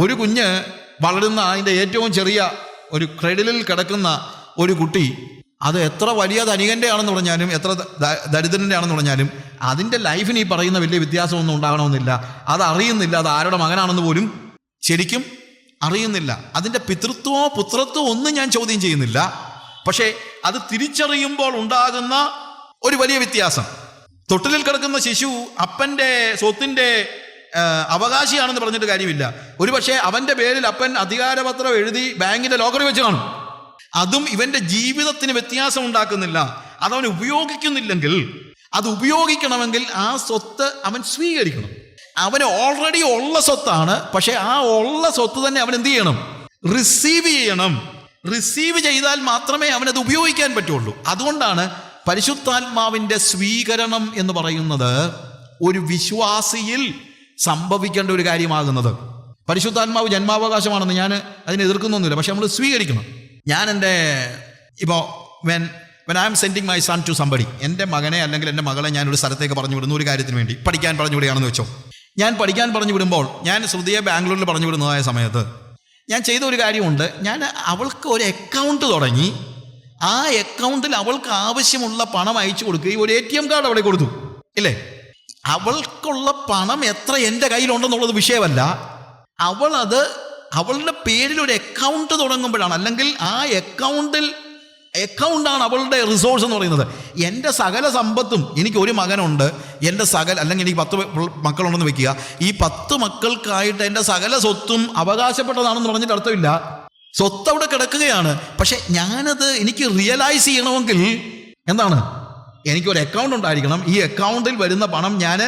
ഒരു കുഞ്ഞ് വളരുന്ന അതിൻ്റെ ഏറ്റവും ചെറിയ ഒരു ക്രെഡിലിൽ കിടക്കുന്ന ഒരു കുട്ടി, അത് എത്ര വലിയ ധനികൻ്റെ ആണെന്ന് പറഞ്ഞാലും എത്ര ദരിദ്രൻ്റെ ആണെന്ന് പറഞ്ഞാലും അതിൻ്റെ ലൈഫിന് ഈ പറയുന്ന വലിയ വ്യത്യാസമൊന്നും ഉണ്ടാകണമെന്നില്ല. അത് അറിയുന്നില്ല, അത് ആരുടെ മകനാണെന്ന് പോലും ശരിക്കും അറിയുന്നില്ല. അതിൻ്റെ പിതൃത്വമോ പുത്രത്വമോ ഒന്നും ഞാൻ ചോദ്യം ചെയ്യുന്നില്ല. പക്ഷേ അത് തിരിച്ചറിയുമ്പോൾ ഉണ്ടാകുന്ന ഒരു വലിയ വ്യത്യാസം. തൊട്ടിലിൽ കിടക്കുന്ന ശിശു അപ്പൻ്റെ സ്വത്തിൻ്റെ അവകാശിയാണെന്ന് പറഞ്ഞിട്ട് കാര്യമില്ല. ഒരുപക്ഷെ അവൻ്റെ പേരിൽ അപ്പൻ അധികാരപത്രം എഴുതി ബാങ്കിൻ്റെ ലോക്കറിൽ വെച്ച് കാണും. അതും ഇവൻ്റെ ജീവിതത്തിന് വ്യത്യാസം ഉണ്ടാക്കുന്നില്ല. അതവൻ ഉപയോഗിക്കുന്നില്ലെങ്കിൽ, അത് ഉപയോഗിക്കണമെങ്കിൽ ആ സ്വത്ത് അവൻ സ്വീകരിക്കണം. അവന് ഓൾറെഡി ഉള്ള സ്വത്താണ്, പക്ഷെ ആ ഉള്ള സ്വത്ത് തന്നെ അവൻ എന്ത് ചെയ്യണം? റിസീവ് ചെയ്യണം. റിസീവ് ചെയ്താൽ മാത്രമേ അവനത് ഉപയോഗിക്കാൻ പറ്റുള്ളൂ. അതുകൊണ്ടാണ് പരിശുദ്ധാത്മാവിൻ്റെ സ്വീകരണം എന്ന് പറയുന്നത് ഒരു വിശ്വാസിയിൽ സംഭവിക്കേണ്ട ഒരു കാര്യമാകുന്നത്. പരിശുദ്ധാത്മാവ് ജന്മാവകാശമാണെന്ന് ഞാൻ അതിനെ എതിർക്കുന്നൊന്നുമില്ല, പക്ഷെ നമ്മൾ സ്വീകരിക്കണം. ഞാൻ എൻ്റെ ഇപ്പോൾ when I am sending my son to somebody, എൻ്റെ മകനെ അല്ലെങ്കിൽ എൻ്റെ മകളെ ഞാനൊരു സ്ഥലത്തേക്ക് പറഞ്ഞു വിടുന്നു, ഒരു കാര്യത്തിന് വേണ്ടി പഠിക്കാൻ പറഞ്ഞു വിടുകയാണെന്ന് വെച്ചോ. ഞാൻ പഠിക്കാൻ പറഞ്ഞു വിടുമ്പോൾ, ഞാൻ ശ്രുതിയെ ബാംഗ്ലൂരിൽ പറഞ്ഞു വിടുന്നതായ സമയത്ത് ഞാൻ ചെയ്ത ഒരു കാര്യമുണ്ട്. ഞാൻ അവൾക്ക് ഒരു അക്കൗണ്ട് തുടങ്ങി. ആ അക്കൗണ്ടിൽ അവൾക്ക് ആവശ്യമുള്ള പണം അയച്ചു കൊടുക്കുകയും ഒരു ATM കാർഡ് അവിടെ കൊടുത്തു. ഇല്ലേ? അവൾക്കുള്ള പണം എത്ര എൻ്റെ കയ്യിലുണ്ടെന്നുള്ളത് വിഷയമല്ല. അവളുടെ പേരിൽ ഒരു അക്കൗണ്ട് തുടങ്ങുമ്പോഴാണ്, അല്ലെങ്കിൽ ആ അക്കൗണ്ടാണ് അവളുടെ റിസോഴ്സ് എന്ന് പറയുന്നത്. എൻ്റെ സകല സമ്പത്തും, എനിക്ക് ഒരു മകനുണ്ട്, എൻ്റെ അല്ലെങ്കിൽ എനിക്ക് 10 മക്കളുണ്ടെന്ന് വെക്കുക, ഈ 10 മക്കൾക്കായിട്ട് എൻ്റെ സകല സ്വത്തും അവകാശപ്പെട്ടതാണെന്ന് പറഞ്ഞിട്ട് അർത്ഥമില്ല. സ്വത്ത് അവിടെ കിടക്കുകയാണ്. പക്ഷെ എനിക്ക് റിയലൈസ് ചെയ്യണമെങ്കിൽ എന്താണ്? എനിക്കൊരു അക്കൗണ്ട് ഉണ്ടായിരിക്കണം. ഈ അക്കൗണ്ടിൽ വരുന്ന പണം ഞാൻ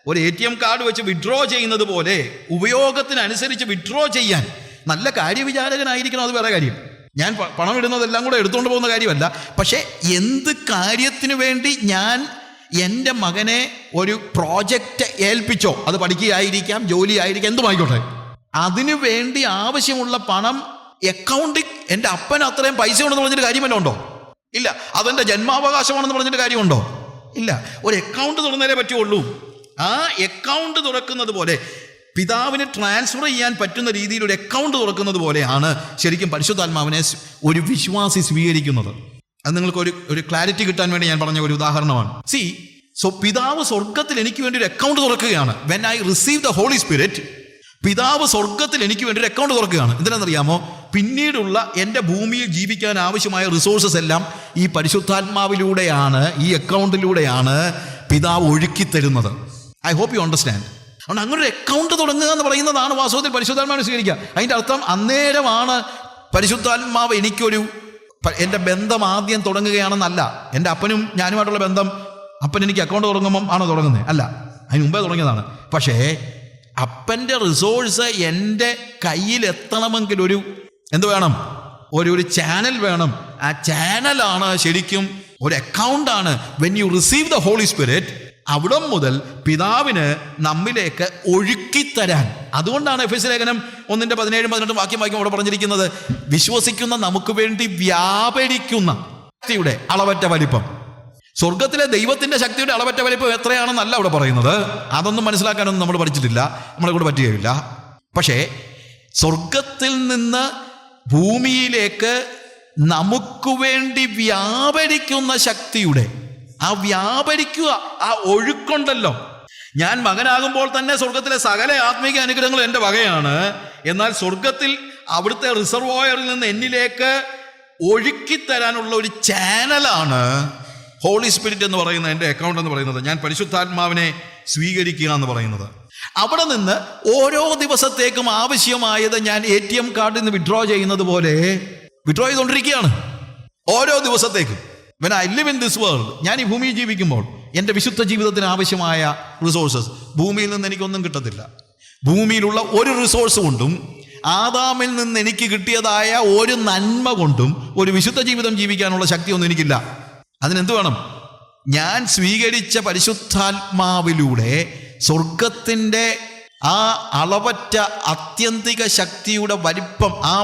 ഒരു ATM കാർഡ് വെച്ച് വിഡ്രോ ചെയ്യുന്നത് പോലെ ഉപയോഗത്തിനനുസരിച്ച് വിഡ്രോ ചെയ്യാൻ നല്ല കാര്യവിചാരകനായിരിക്കണം. അത് വേറെ കാര്യം. ഞാൻ പണം ഇടുന്നതെല്ലാം കൂടെ എടുത്തുകൊണ്ട് പോകുന്ന കാര്യമല്ല. പക്ഷേ എന്ത് കാര്യത്തിന് വേണ്ടി ഞാൻ എൻ്റെ മകനെ ഒരു പ്രോജക്റ്റ് ഏൽപ്പിച്ചോ, അത് പഠിക്കുകയായിരിക്കാം, ജോലി ആയിരിക്കാം, എന്തുമായിക്കോട്ടെ, അതിനു വേണ്ടി ആവശ്യമുള്ള പണം അക്കൗണ്ടിൽ എൻ്റെ അപ്പൻ അത്രയും പൈസ ഉണ്ടെന്ന് പറഞ്ഞിട്ട് കാര്യമല്ലോ ഉണ്ടോ? ഇല്ല. അതെൻ്റെ ജന്മാവകാശമാണെന്ന് പറഞ്ഞിട്ട് കാര്യമുണ്ടോ? ഇല്ല. ഒരു അക്കൗണ്ട് തുറന്നേലേ പറ്റുള്ളൂ. ആ അക്കൗണ്ട് തുറക്കുന്നത് പോലെ, പിതാവിന് ട്രാൻസ്ഫർ ചെയ്യാൻ പറ്റുന്ന രീതിയിൽ ഒരു അക്കൗണ്ട് തുറക്കുന്നത് പോലെയാണ് ശരിക്കും പരിശുദ്ധാത്മാവിനെ ഒരു വിശ്വാസി സ്വീകരിക്കുന്നത്. അത് നിങ്ങൾക്ക് ഒരു ക്ലാരിറ്റി കിട്ടാൻ വേണ്ടി ഞാൻ പറഞ്ഞ ഒരു ഉദാഹരണമാണ്. പിതാവ് സ്വർഗത്തിൽ എനിക്ക് വേണ്ടി ഒരു അക്കൗണ്ട് തുറക്കുകയാണ്. When I receive the Holy Spirit, പിതാവ് സ്വർഗത്തിൽ എനിക്ക് വേണ്ടി ഒരു അക്കൗണ്ട് തുറക്കുകയാണ്. എന്തിനാണെന്നറിയാമോ? പിന്നീടുള്ള എൻ്റെ ഭൂമിയിൽ ജീവിക്കാൻ ആവശ്യമായ റിസോഴ്സസ് എല്ലാം ഈ പരിശുദ്ധാത്മാവിലൂടെയാണ്, ഈ അക്കൗണ്ടിലൂടെയാണ് പിതാവ് ഒഴുക്കി തരുന്നത്. I hope you understand. അതുകൊണ്ട് അങ്ങനെ ഒരു അക്കൗണ്ട് തുടങ്ങുക എന്ന് പറയുന്നതാണ് വാസ്തവത്തിൽ പരിശുദ്ധാത്മാവിനെ സ്വീകരിക്കുക. അതിൻ്റെ അർത്ഥം അന്നേരമാണ് പരിശുദ്ധാത്മാവ് എൻ്റെ ബന്ധം ആദ്യം തുടങ്ങുകയാണെന്നല്ല. എൻ്റെ അപ്പനും ഞാനുമായിട്ടുള്ള ബന്ധം അപ്പൻ എനിക്ക് അക്കൗണ്ട് തുടങ്ങുമ്പം ആണോ തുടങ്ങുന്നത്? അല്ല, അതിന് മുമ്പേ തുടങ്ങിയതാണ്. പക്ഷേ അപ്പൻ്റെ റിസോഴ്സ് എൻ്റെ കയ്യിൽ എത്തണമെങ്കിൽ എന്ത് വേണം? ഒരു ചാനൽ വേണം. ആ ചാനലാണ് ശരിക്കും ഒരു അക്കൗണ്ടാണ്. When you receive the Holy Spirit, അവിടം മുതൽ പിതാവിന് നമ്മിലേക്ക് ഒഴുക്കിത്തരാൻ. അതുകൊണ്ടാണ് എഫെസ്യ ലേഖനം 1:17-18 വാക്യം അവിടെ പറഞ്ഞിരിക്കുന്നത്, വിശ്വസിക്കുന്ന നമുക്ക് വേണ്ടി വ്യാപരിക്കുന്ന ശക്തിയുടെ അളവറ്റ വലിപ്പം. സ്വർഗത്തിലെ ദൈവത്തിന്റെ ശക്തിയുടെ അളവറ്റ വലിപ്പം എത്രയാണെന്നല്ല അവിടെ പറയുന്നത്. അതൊന്നും മനസ്സിലാക്കാനൊന്നും നമ്മൾ പഠിച്ചിട്ടില്ല, നമ്മളെ കൂടെ പറ്റുകയില്ല. പക്ഷേ സ്വർഗത്തിൽ നിന്ന് ഭൂമിയിലേക്ക് നമുക്ക് വേണ്ടി വ്യാപരിക്കുന്ന ശക്തിയുടെ ആ വ്യാപരിക്കുക, ആ ഒഴുക്കുണ്ടല്ലോ. ഞാൻ മകനാകുമ്പോൾ തന്നെ സ്വർഗത്തിലെ സകല ആത്മീക അനുഗ്രഹങ്ങൾ എൻ്റെ വകയാണ്. എന്നാൽ സ്വർഗത്തിൽ അവിടുത്തെ റിസർവോയറിൽ നിന്ന് എന്നിലേക്ക് ഒഴുക്കിത്തരാനുള്ള ഒരു ചാനലാണ് ഹോളി സ്പിരിറ്റ് എന്ന് പറയുന്ന എൻ്റെ അക്കൗണ്ട് എന്ന് പറയുന്നത്. ഞാൻ പരിശുദ്ധാത്മാവിനെ സ്വീകരിക്കുക എന്ന് പറയുന്നത്. അവിടെ നിന്ന് ഓരോ ദിവസത്തേക്കും ആവശ്യമായത് ഞാൻ ATM കാർഡിൽ നിന്ന് വിഡ്രോ ചെയ്യുന്നത് പോലെ വിഡ്രോ ചെയ്തുകൊണ്ടിരിക്കുകയാണ് ഓരോ ദിവസത്തേക്കും. When I live in this world, ഞാൻ ഈ ഭൂമിയിൽ ജീവിക്കുമ്പോൾ എൻ്റെ വിശുദ്ധ ജീവിതത്തിന് ആവശ്യമായ റിസോഴ്സസ് ഭൂമിയിൽ നിന്ന് എനിക്കൊന്നും കിട്ടത്തില്ല. ഭൂമിയിലുള്ള ഒരു റിസോഴ്സ് കൊണ്ടും ആദാമിൽ നിന്ന് എനിക്ക് കിട്ടിയതായ ഒരു നന്മ കൊണ്ടും ഒരു വിശുദ്ധ ജീവിതം ജീവിക്കാനുള്ള ശക്തിയൊന്നും എനിക്കില്ല. അതിനെന്ത് വേണം? ഞാൻ സ്വീകരിച്ച പരിശുദ്ധാത്മാവിലൂടെ സ്വർഗത്തിൻ്റെ ആ അളവറ്റ ആത്യന്തിക ശക്തിയുടെ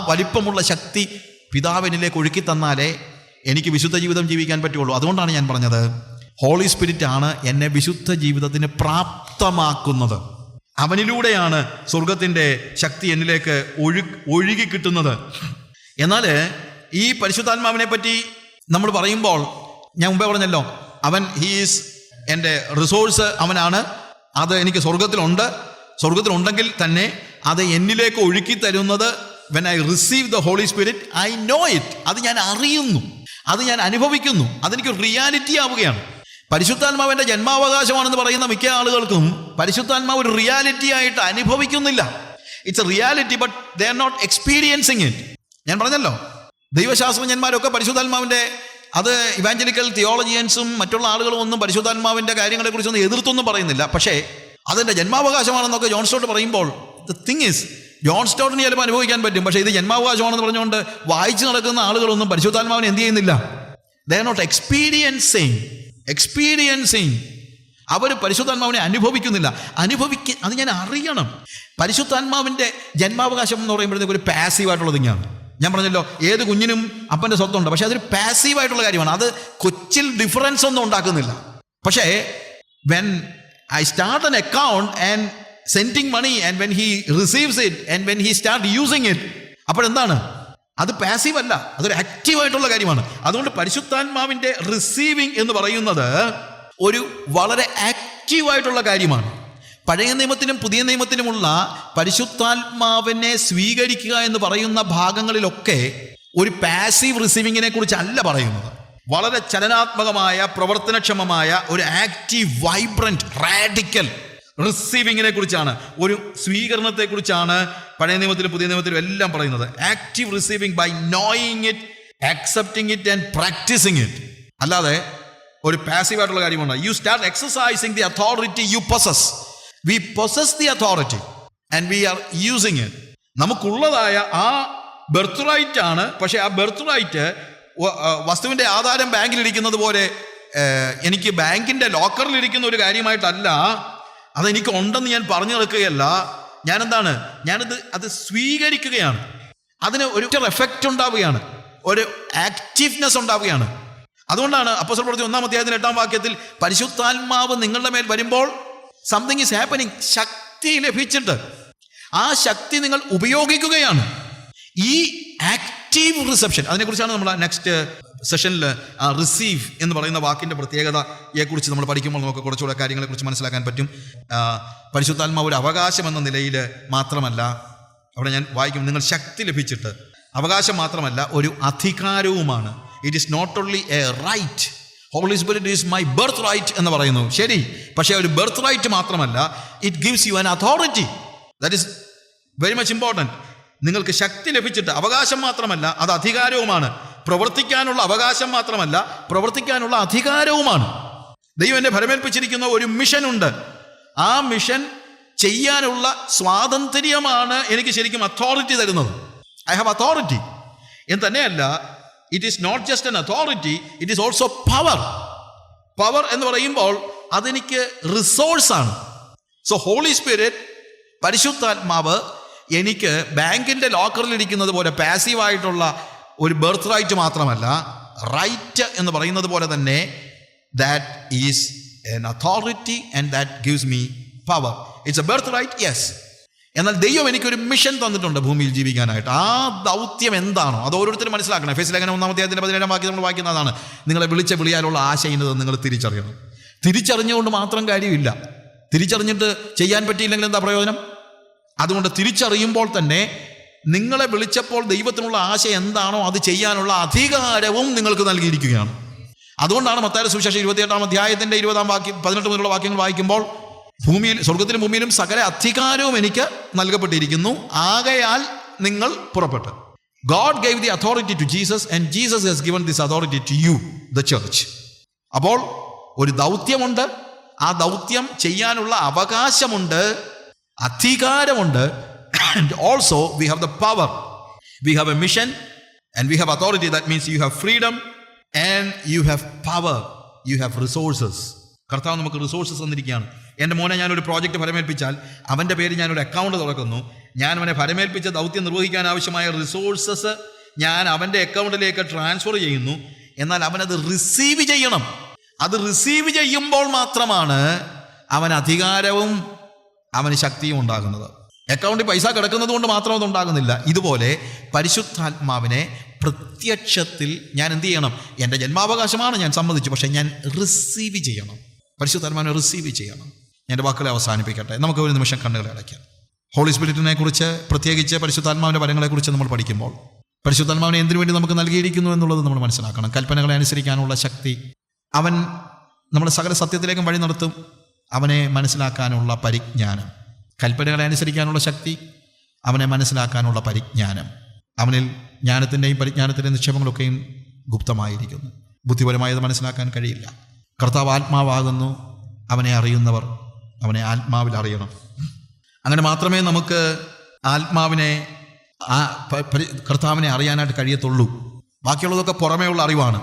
വലിപ്പമുള്ള ശക്തി പിതാവിനിലേക്ക് ഒഴുക്കി തന്നാലേ എനിക്ക് വിശുദ്ധ ജീവിതം ജീവിക്കാൻ പറ്റുള്ളൂ. അതുകൊണ്ടാണ് ഞാൻ പറഞ്ഞത്, ഹോളി സ്പിരിറ്റ് ആണ് എന്നെ വിശുദ്ധ ജീവിതത്തിന് പ്രാപ്തമാക്കുന്നത്. അവനിലൂടെയാണ് സ്വർഗത്തിൻ്റെ ശക്തി എന്നിലേക്ക് ഒഴുകി കിട്ടുന്നത്. എന്നാൽ ഈ പരിശുദ്ധാത്മാവിനെ പറ്റി നമ്മൾ പറയുമ്പോൾ ഞാൻ മുമ്പേ പറഞ്ഞല്ലോ, അവൻ ഹീസ് എൻ്റെ റിസോഴ്സ്, അവനാണ്. അത് എനിക്ക് സ്വർഗത്തിലുണ്ടെങ്കിൽ തന്നെ അത് എന്നിലേക്ക് ഒഴുക്കി തരുന്നത് when I receive the Holy Spirit, I know it. അത് ഞാൻ അറിയുന്നു, അത് ഞാൻ അനുഭവിക്കുന്നു, അതെനിക്ക് റിയാലിറ്റി ആവുകയാണ്. പരിശുദ്ധാത്മാവിൻ്റെ ജന്മാവകാശമാണെന്ന് പറയുന്ന മിക്ക ആളുകൾക്കും പരിശുദ്ധാത്മാവ് ഒരു റിയാലിറ്റി ആയിട്ട് അനുഭവിക്കുന്നില്ല. It's a reality, but they are not experiencing it. ഞാൻ പറഞ്ഞല്ലോ, ദൈവശാസ്ത്രജ്ഞന്മാരൊക്കെ പരിശുദ്ധാത്മാവിൻ്റെ, അത് ഇവാഞ്ചലിക്കൽ തിയോളജിയൻസും മറ്റുള്ള ആളുകളും ഒന്നും പരിശുദ്ധാത്മാവിൻ്റെ കാര്യങ്ങളെക്കുറിച്ചൊന്നും എതിർത്തൊന്നും പറയുന്നില്ല. പക്ഷേ അതിൻ്റെ ജന്മാവകാശമാണെന്നൊക്കെ ജോൺ സ്റ്റോട്ട് പറയുമ്പോൾ ദ തിങ് ഈസ്, ജോൺ സ്റ്റോട്ടിന് ചിലപ്പോൾ അനുഭവിക്കാൻ പറ്റും, പക്ഷേ ഇത് ജന്മാവകാശമാണെന്ന് പറഞ്ഞുകൊണ്ട് വായിച്ചു നടക്കുന്ന ആളുകളൊന്നും പരിശുദ്ധാത്മാവിനെ എന്ത് ചെയ്യുന്നില്ല. They are not experiencing. അവർ പരിശുദ്ധാത്മാവിനെ അനുഭവിക്കുന്നില്ല. അത് ഞാൻ അറിയണം. പരിശുദ്ധാത്മാവിൻ്റെ ജന്മാവകാശം എന്ന് പറയുമ്പോഴത്തേക്ക് ഒരു പാസീവായിട്ടുള്ള തിങ്ങാണ്. ഞാൻ പറഞ്ഞല്ലോ, ഏത് കുഞ്ഞിനും അപ്പൻ്റെ സ്വത്തുണ്ട്, പക്ഷേ അതൊരു പാസീവായിട്ടുള്ള കാര്യമാണ്. അത് കൊച്ചിൽ ഡിഫറൻസ് ഒന്നും ഉണ്ടാക്കുന്നില്ല. പക്ഷേ when I start an account and sending money, and when he receives it and when he start using it, അപ്പോഴെന്താണ്? അത് പാസീവ് അല്ല, അതൊരു ആക്റ്റീവായിട്ടുള്ള കാര്യമാണ്. അതുകൊണ്ട് പരിശുദ്ധാത്മാവിൻ്റെ റിസീവിങ് എന്ന് പറയുന്നത് ഒരു വളരെ ആക്റ്റീവായിട്ടുള്ള കാര്യമാണ്. പഴയ നിയമത്തിനും പുതിയ നിയമത്തിനുമുള്ള പരിശുദ്ധാത്മാവിനെ സ്വീകരിക്കുക എന്ന് പറയുന്ന ഭാഗങ്ങളിലൊക്കെ ഒരു പാസീവ് റിസീവിങ്ങിനെ കുറിച്ചല്ല പറയുന്നത്. വളരെ ചലനാത്മകമായ, പ്രവർത്തനക്ഷമമായ ഒരു ആക്റ്റീവ്, വൈബ്രന്റ്, റാഡിക്കൽ റിസീവിങ്ങിനെ കുറിച്ചാണ്, ഒരു സ്വീകരണത്തെക്കുറിച്ചാണ് പഴയ നിയമത്തിലും പുതിയ നിയമത്തിലും എല്ലാം പറയുന്നത്. Active receiving by knowing it, accepting it and practising it. അല്ലാതെ ഒരു പാസീവായിട്ടുള്ള കാര്യമാണ്. You start exercising the authority you possess. We possess the authority and we are using it. നമുക്കുള്ളതായ ആ ബെർത്ത് റൈറ്റ് ആണ്. പക്ഷെ ആ ബെർത്ത് റൈറ്റ് വസ്തുവിൻ്റെ ആധാരം ബാങ്കിലിരിക്കുന്നത് പോലെ എനിക്ക് ബാങ്കിൻ്റെ ലോക്കറിലിരിക്കുന്ന ഒരു കാര്യമായിട്ടല്ല. അതെനിക്ക് ഉണ്ടെന്ന് ഞാൻ പറഞ്ഞു നടക്കുകയല്ല. അത് സ്വീകരിക്കുകയാണ്. അതിന് ഒരു എഫക്റ്റ് ഉണ്ടാവുകയാണ്, ഒരു ആക്റ്റീവ്നെസ് ഉണ്ടാവുകയാണ്. അതുകൊണ്ടാണ് അപ്പോസ്തല പ്രവൃത്തി 1-ാം അധ്യായത്തിൽ 8-ാം വാക്യത്തിൽ പരിശുദ്ധാത്മാവ് നിങ്ങളുടെ മേൽ വരുമ്പോൾ സംതിങ് ഈസ് ഹാപ്പനിങ്. ശക്തി ലഭിച്ചിട്ട് ആ ശക്തി നിങ്ങൾ ഉപയോഗിക്കുകയാണ്. ഈ ആക്റ്റീവ് റിസപ്ഷൻ, അതിനെക്കുറിച്ചാണ് നമ്മൾ നെക്സ്റ്റ് സെഷനിൽ റിസീവ് എന്ന് പറയുന്ന വാക്കിൻ്റെ പ്രത്യേകതയെക്കുറിച്ച് നമ്മൾ പഠിക്കുമ്പോൾ നമുക്ക് കുറച്ചുകൂടെ കാര്യങ്ങളെക്കുറിച്ച് മനസ്സിലാക്കാൻ പറ്റും. പരിശുദ്ധാത്മാവ് ഒരു അവകാശം എന്ന നിലയിൽ മാത്രമല്ല, അവിടെ ഞാൻ വായിക്കും, നിങ്ങൾ ശക്തി ലഭിച്ചിട്ട് അവകാശം മാത്രമല്ല, ഒരു അധികാരവുമാണ്. It is not only a right. Holy Spirit is my birth right എന്ന് പറയുന്നു, ശരി. പക്ഷേ ഒരു ബർത്ത് റൈറ്റ് മാത്രമല്ല, it gives you an authority. That is very much important. നിങ്ങൾക്ക് ശക്തി ലഭിച്ചിട്ട് അവകാശം മാത്രമല്ല, അത് അധികാരവുമാണ്. പ്രവർത്തിക്കാനുള്ള അവകാശം മാത്രമല്ല, പ്രവർത്തിക്കാനുള്ള അധികാരവുമാണ്. ദൈവം എന്നെ ഫലമേൽപ്പിച്ചിരിക്കുന്ന ഒരു മിഷൻ ഉണ്ട്. ആ മിഷൻ ചെയ്യാനുള്ള സ്വാതന്ത്ര്യമാണ് എനിക്ക് ശരിക്കും അതോറിറ്റി തരുന്നത്. ഐ ഹാവ് അതോറിറ്റി എന്ന് തന്നെയല്ല, it is not just an authority, it is also power. Power എന്ന് പറയുമ്പോൾ അതെനിക്ക് റിസോഴ്സാണ്. സോ ഹോളി സ്പിരിറ്റ്, പരിശുദ്ധാത്മാവ് എനിക്ക് ബാങ്കിൻ്റെ ലോക്കറിലിരിക്കുന്നത് പോലെ പാസീവായിട്ടുള്ള ഒരു ബർത്ത് റൈറ്റ് മാത്രമല്ല, റൈറ്റ് എന്ന് പറയുന്നത് പോലെ തന്നെ that is an authority and that gives me power. It's a birthright, yes. എന്നാൽ ദൈവം എനിക്കൊരു മിഷൻ തന്നിട്ടുണ്ട് ഭൂമിയിൽ ജീവിക്കാനായിട്ട്. ആ ദൗത്യം എന്താണോ അത് ഓരോരുത്തരും മനസ്സിലാക്കണം. എഫേസ്യ ലേഖനം 1-ാം അധ്യായത്തിൻ്റെ 17-ാം വാക്യം നമ്മൾ വായിക്കുന്നതാണ്, നിങ്ങളെ വിളിച്ച വിളിയാലുള്ള ആശ ഇന്നത് നിങ്ങൾ തിരിച്ചറിയണം. തിരിച്ചറിഞ്ഞുകൊണ്ട് മാത്രം കാര്യമില്ല. തിരിച്ചറിഞ്ഞിട്ട് ചെയ്യാൻ പറ്റിയില്ലെങ്കിൽ എന്താ പ്രയോജനം? അതുകൊണ്ട് തിരിച്ചറിയുമ്പോൾ തന്നെ നിങ്ങളെ വിളിച്ചപ്പോൾ ദൈവത്തിനുള്ള ആശ എന്താണോ അത് ചെയ്യാനുള്ള അധികാരവും നിങ്ങൾക്ക് നൽകിയിരിക്കുകയാണ്. അതുകൊണ്ടാണ് മത്തായിയുടെ സുവിശേഷം 28-ാം അധ്യായത്തിൻ്റെ 20-ാം വാക്യം 18 മുതലുള്ള വാക്യങ്ങൾ വായിക്കുമ്പോൾ, ഭൂമിയിൽ, സ്വർഗത്തിലും ഭൂമിയിലും സകല അധികാരവും എനിക്ക് നൽകപ്പെട്ടിരിക്കുന്നു, ആകയാൽ നിങ്ങൾ പുറപ്പെട്ട്. God gave the authority to Jesus and Jesus has given this authority to you, the church. അപ്പോൾ ഒരു ദൗത്യമുണ്ട്. ആ ദൗത്യം ചെയ്യാനുള്ള അവകാശമുണ്ട്, അധികാരമുണ്ട്. And also we have the power. We have a mission and we have authority. That means you have freedom and you have power. You have resources. കർത്താവ് നമുക്ക് resources തന്നിരിക്കുകയാണ്. എൻ്റെ മോനെ ഞാനൊരു പ്രോജക്റ്റ് ഫലമേൽപ്പിച്ചാൽ അവൻ്റെ പേര് ഞാനൊരു അക്കൗണ്ട് തുറക്കുന്നു. ഞാൻ അവനെ ഫലമേൽപ്പിച്ച ദൗത്യം നിർവഹിക്കാൻ ആവശ്യമായ റിസോഴ്സസ് ഞാൻ അവൻ്റെ അക്കൗണ്ടിലേക്ക് ട്രാൻസ്ഫർ ചെയ്യുന്നു. എന്നാൽ അവനത് റിസീവ് ചെയ്യണം. അത് റിസീവ് ചെയ്യുമ്പോൾ മാത്രമാണ് അവൻ അധികാരവും അവന് ശക്തിയും ഉണ്ടാകുന്നത്. അക്കൗണ്ടിൽ പൈസ കിടക്കുന്നത് കൊണ്ട് മാത്രം അതുണ്ടാകുന്നില്ല. ഇതുപോലെ പരിശുദ്ധാത്മാവിനെ പ്രത്യക്ഷത്തിൽ ഞാൻ എന്ത് ചെയ്യണം? എൻ്റെ ജന്മാവകാശമാണ്, ഞാൻ സമ്മതിച്ചു, പക്ഷേ ഞാൻ റിസീവ് ചെയ്യണം. പരിശുദ്ധാത്മാവിനെ റിസീവ് ചെയ്യണം. ഞാൻ എൻ്റെ വാക്കുകളെ അവസാനിപ്പിക്കട്ടെ. നമുക്ക് ഒരു നിമിഷം കണ്ണുകളെ അടയ്ക്കാം. ഹോളി സ്പിരിറ്റിനെ കുറിച്ച്, പ്രത്യേകിച്ച് പരിശുദ്ധാത്മാവിൻ്റെ വരങ്ങളെക്കുറിച്ച് നമ്മൾ പഠിക്കുമ്പോൾ പരിശുദ്ധാത്മാവിനെ എന്തിനു വേണ്ടി നമുക്ക് നൽകിയിരിക്കുന്നു എന്നുള്ളത് നമ്മൾ മനസ്സിലാക്കണം. കൽപ്പനകളെ അനുസരിക്കാനുള്ള ശക്തി, അവൻ നമ്മുടെ സകല സത്യത്തിലേക്കും വഴി നടത്തും. അവനെ മനസ്സിലാക്കാനുള്ള പരിജ്ഞാനം, കൽപ്പനകളെ അനുസരിക്കാനുള്ള ശക്തി, അവനെ മനസ്സിലാക്കാനുള്ള പരിജ്ഞാനം. അവനിൽ ജ്ഞാനത്തിൻ്റെയും പരിജ്ഞാനത്തിൻ്റെയും നിക്ഷേപങ്ങളൊക്കെയും ഗുപ്തമായിരിക്കുന്നു. ബുദ്ധിപരമായത് മനസ്സിലാക്കാൻ കഴിയില്ല. കർത്താവ് ആത്മാവാകുന്നു. അവനെ അറിയുന്നവർ അവനെ ആത്മാവിൽ അറിയണം. അങ്ങനെ മാത്രമേ നമുക്ക് ആത്മാവിനെ, കർത്താവിനെ അറിയാനായിട്ട് കഴിയത്തുള്ളൂ. ബാക്കിയുള്ളതൊക്കെ പുറമേ ഉള്ള അറിവാണ്.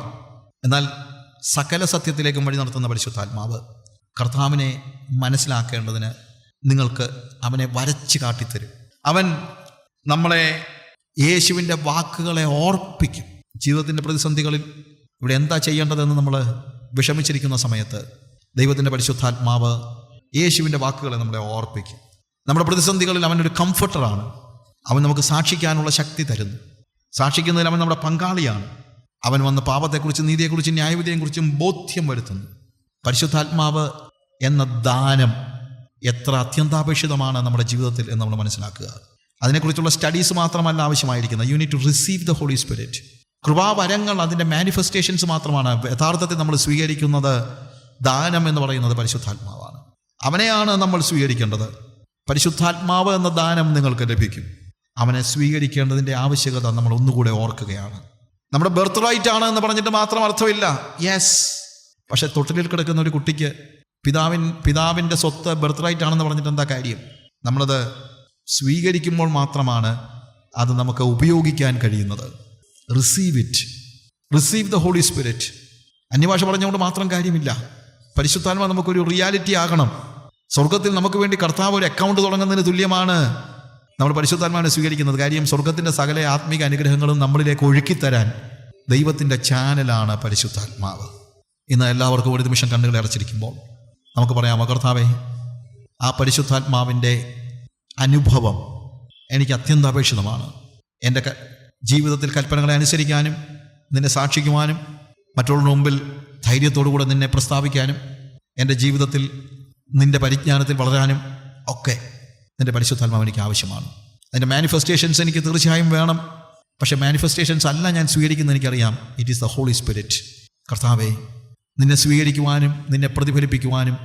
എന്നാൽ സകല സത്യത്തിലേക്കും വഴി നടത്തുന്ന പരിശുദ്ധാത്മാവ് കർത്താവിനെ മനസ്സിലാക്കേണ്ടതിന് നിങ്ങൾക്ക് അവനെ വരച്ച് കാട്ടിത്തരും. അവൻ നമ്മളെ യേശുവിൻ്റെ വാക്കുകളെ ഓർപ്പിക്കും. ജീവിതത്തിൻ്റെ പ്രതിസന്ധികളിൽ ഇവിടെ എന്താ ചെയ്യേണ്ടതെന്ന് നമ്മൾ വിഷമിച്ചിരിക്കുന്ന സമയത്ത് ദൈവത്തിൻ്റെ പരിശുദ്ധാത്മാവ് യേശുവിൻ്റെ വാക്കുകളെ നമ്മളെ ഓർപ്പിക്കും. നമ്മുടെ പ്രതിസന്ധികളിൽ അവനൊരു കംഫർട്ടറാണ്. അവൻ നമുക്ക് സാക്ഷിക്കാനുള്ള ശക്തി തരുന്നു. സാക്ഷിക്കുന്നതിൽ അവൻ നമ്മുടെ പങ്കാളിയാണ്. അവൻ വന്ന് പാപത്തെക്കുറിച്ചും നീതിയെക്കുറിച്ചും ന്യായവിധിയെക്കുറിച്ചും ബോധ്യം വരുത്തുന്നു. പരിശുദ്ധാത്മാവ് എന്ന ദാനം എത്ര അത്യന്താപേക്ഷിതമാണ് നമ്മുടെ ജീവിതത്തിൽ എന്ന് നമ്മൾ മനസ്സിലാക്കുക. അതിനെക്കുറിച്ചുള്ള സ്റ്റഡീസ് മാത്രമല്ല ആവശ്യമായിരിക്കുന്നത്. You need to receive the Holy Spirit. കൃപാവരങ്ങൾ അതിൻ്റെ മാനിഫെസ്റ്റേഷൻസ് മാത്രമാണ്. യഥാർത്ഥത്തിൽ നമ്മൾ സ്വീകരിക്കുന്നത് ദാനം എന്ന് പറയുന്നത് പരിശുദ്ധാത്മാവാണ്. അവനെയാണ് നമ്മൾ സ്വീകരിക്കേണ്ടത്. പരിശുദ്ധാത്മാവ് എന്ന ദാനം നിങ്ങൾക്ക് ലഭിക്കും. അവനെ സ്വീകരിക്കേണ്ടതിൻ്റെ ആവശ്യകത നമ്മൾ ഒന്നുകൂടെ ഓർക്കുകയാണ്. നമ്മുടെ ബർത്ത് റൈറ്റ് ആണ് എന്ന് പറഞ്ഞിട്ട് മാത്രം അർത്ഥമില്ല. യെസ്, പക്ഷെ തൊട്ടിലിൽ കിടക്കുന്ന ഒരു കുട്ടിക്ക് പിതാവിൻ്റെ സ്വത്ത് ബർത്ത് റൈറ്റ് ആണെന്ന് പറഞ്ഞിട്ട് എന്താ കാര്യം? നമ്മളത് സ്വീകരിക്കുമ്പോൾ മാത്രമാണ് അത് നമുക്ക് ഉപയോഗിക്കാൻ കഴിയുന്നത്. Receive it, receive the Holy Spirit. അന്യഭാഷ പറഞ്ഞുകൊണ്ട് മാത്രം കാര്യമില്ല. പരിശുദ്ധാത്മാവ് നമുക്കൊരു റിയാലിറ്റി ആകണം. സ്വർഗത്തിൽ നമുക്ക് വേണ്ടി കർത്താവ് ഒരു അക്കൗണ്ട് തുടങ്ങുന്നതിന് തുല്യമാണ് നമ്മൾ പരിശുദ്ധാത്മാവിനെ സ്വീകരിക്കുന്നത്. കാര്യം സ്വർഗത്തിൻ്റെ സകല ആത്മീക അനുഗ്രഹങ്ങളും നമ്മളിലേക്ക് ഒഴുക്കിത്തരാൻ ദൈവത്തിൻ്റെ ചാനലാണ് പരിശുദ്ധാത്മാവ്. ഇന്ന് എല്ലാവർക്കും ഒരു നിമിഷം കണ്ണുകളെ അടച്ചിരിക്കുമ്പോൾ നമുക്ക് പറയാമോ, കർത്താവേ, ആ പരിശുദ്ധാത്മാവിൻ്റെ അനുഭവം എനിക്ക് അത്യന്താപേക്ഷിതമാണ്. എൻ്റെ ജീവിതത്തിൽ കൽപ്പനകളെ അനുസരിക്കാനും നിന്നെ സാക്ഷിക്കുവാനും മറ്റുള്ളവരുടെ മുമ്പിൽ ധൈര്യത്തോടുകൂടെ നിന്നെ പ്രസ്താവിക്കാനും എൻ്റെ ജീവിതത്തിൽ നിൻ്റെ പരിജ്ഞാനത്തിൽ വളരാനും ഒക്കെ നിൻ്റെ പരിശുദ്ധാത്മാവ് എനിക്ക് ആവശ്യമാണ്. അതിൻ്റെ മാനിഫെസ്റ്റേഷൻസ് എനിക്ക് തീർച്ചയായും വേണം. പക്ഷേ മാനിഫെസ്റ്റേഷൻസ് അല്ല ഞാൻ സ്വീകരിക്കുന്നത്, എനിക്കറിയാം. It is the Holy Spirit. കർത്താവേ, നിന്നെ സ്വീകരിക്കുവാനും നിന്നെ പ്രതിഫലിപ്പിക്കുവാനും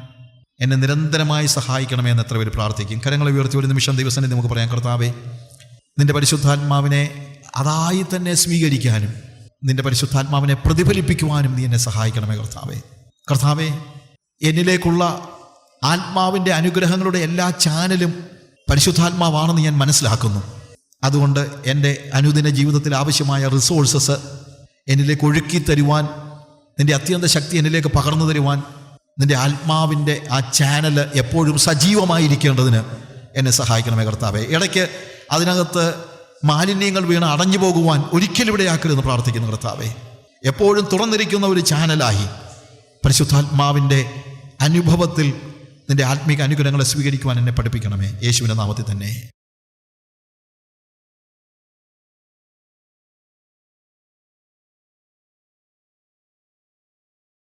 എന്നെ നിരന്തരമായി സഹായിക്കണമേ എന്ന് എത്ര പേര് പ്രാർത്ഥിക്കും? കരങ്ങളെ ഉയർത്തി ഒരു നിമിഷം ദിവസം നമുക്ക് പറയാം, കർത്താവേ, നിൻ്റെ പരിശുദ്ധാത്മാവിനെ അതായി തന്നെ സ്വീകരിക്കാനും നിൻ്റെ പരിശുദ്ധാത്മാവിനെ പ്രതിഫലിപ്പിക്കുവാനും നീ എന്നെ സഹായിക്കണമേ കർത്താവേ. കർത്താവേ, എന്നിലേക്കുള്ള ആത്മാവിൻ്റെ അനുഗ്രഹങ്ങളുടെ എല്ലാ ചാനലും പരിശുദ്ധാത്മാവാണെന്ന് ഞാൻ മനസ്സിലാക്കുന്നു. അതുകൊണ്ട് എൻ്റെ അനുദിന ജീവിതത്തിൽ ആവശ്യമായ റിസോഴ്സസ് എന്നിലേക്ക് ഒഴുക്കി തരുവാൻ, നിൻ്റെ അത്യന്ത ശക്തി എന്നിലേക്ക് പകർന്നു തരുവാൻ, നിൻ്റെ ആത്മാവിൻ്റെ ആ ചാനൽ എപ്പോഴും സജീവമായിരിക്കേണ്ടതിന് എന്നെ സഹായിക്കണമേ കർത്താവേ. ഇടയ്ക്ക് അതിനകത്ത് മാലിന്യങ്ങൾ വീണ് അടഞ്ഞു പോകുവാൻ ഒരിക്കലും ഇടയാക്കരുതെന്ന് പ്രാർത്ഥിക്കുന്നു കർത്താവേ. എപ്പോഴും തുറന്നിരിക്കുന്ന ഒരു ചാനലായി പരിശുദ്ധാത്മാവിൻ്റെ അനുഭവത്തിൽ നിൻ്റെ ആത്മീക അനുഗ്രഹങ്ങളെ സ്വീകരിക്കുവാൻ എന്നെ പഠിപ്പിക്കണമേ. യേശുവിൻ്റെ നാമത്തിൽ തന്നെ.